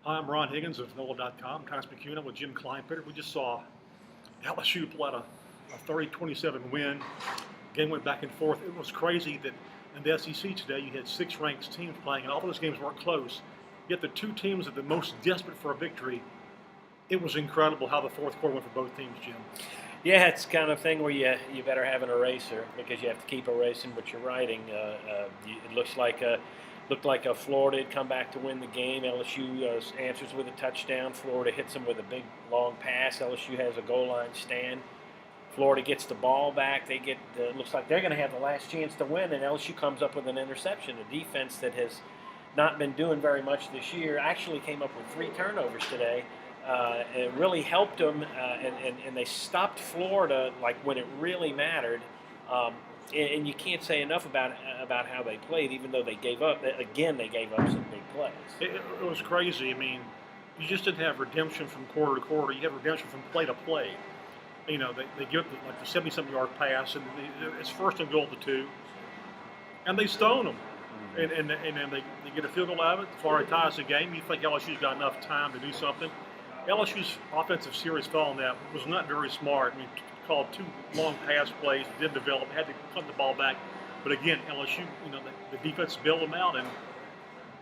Hi, I'm Ron Higgins of NOLA.com, Times Picayune with Jim Kleinpeter. We just saw LSU pull out a 30-27 win. Game went back and forth. It was crazy that in the SEC today you had 6 ranked teams playing, and all those games weren't close. Yet the two teams that are the most desperate for a victory, it was incredible how the fourth quarter went for both teams, Jim. Yeah, it's kind of thing where you better have an eraser because you have to keep erasing what you're writing. It looked like Florida had come back to win the game. LSU answers with a touchdown. Florida hits them with a big long pass. LSU has a goal line stand. Florida gets the ball back. They get looks like they're going to have the last chance to win, and LSU comes up with an interception. A defense that has not been doing very much this year actually came up with 3 turnovers today. It really helped them, and they stopped Florida like when it really mattered. And you can't say enough about how they played, even though they gave up. Again, they gave up some big plays. It was crazy. I mean, you just didn't have redemption from quarter to quarter. You had redemption from play to play. You know, they give like the 70-something yard pass, and it's first and goal to 2, and they stone them. And then they get a field goal out of it. Florida ties the game. You think LSU's got enough time to do something. LSU's offensive series following that was not very smart. I mean, called 2 long pass plays, didn't develop, had to punt the ball back. But again, LSU, the defense bailed them out, and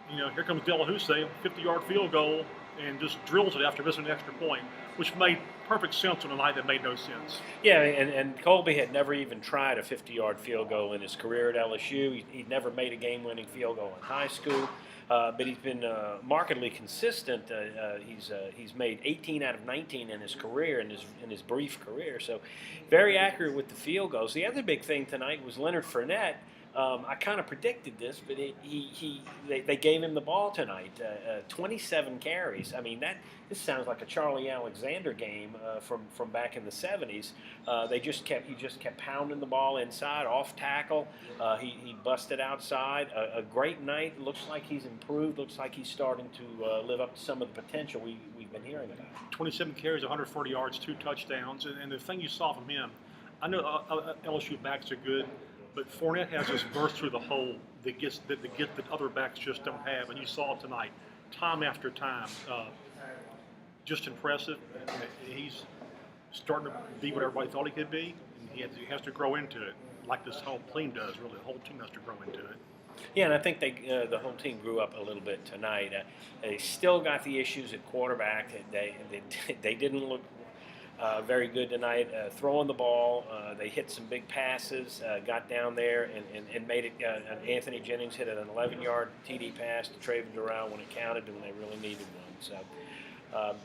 here comes Delahousse, 50-yard field goal, and just drills it after missing an extra point, which made perfect sense on a night that made no sense. Yeah, and Colby had never even tried a 50-yard field goal in his career at LSU. He'd never made a game-winning field goal in high school, but he's been markedly consistent. He's made 18 out of 19 in his career, in his brief career. So very accurate with the field goals. The other big thing tonight was Leonard Fournette. I kind of predicted this, but they gave him the ball tonight. 27 carries. I mean, this sounds like a Charlie Alexander game from back in the 70s. He just kept pounding the ball inside, off tackle. He busted outside. A great night. Looks like he's improved. Looks like he's starting to live up to some of the potential we've been hearing about. 27 carries, 140 yards, 2 touchdowns, and the thing you saw from him, I know LSU backs are good. But Fournette has this burst through the hole that other backs just don't have, and you saw it tonight, time after time. Just impressive. He's starting to be what everybody thought he could be, and he has to grow into it, like this whole team does. Really, the whole team has to grow into it. Yeah, and I think the whole team grew up a little bit tonight. They still got the issues at quarterback. They didn't look very good tonight throwing the ball. They hit some big passes, got down there and made it. Anthony Jennings hit an 11-yard TD pass to Traven Durrell when it counted and when they really needed one. So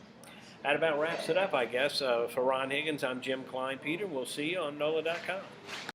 that about wraps it up, I guess. For Ron Higgins, I'm Jim Kleinpeter. We'll see you on NOLA.com.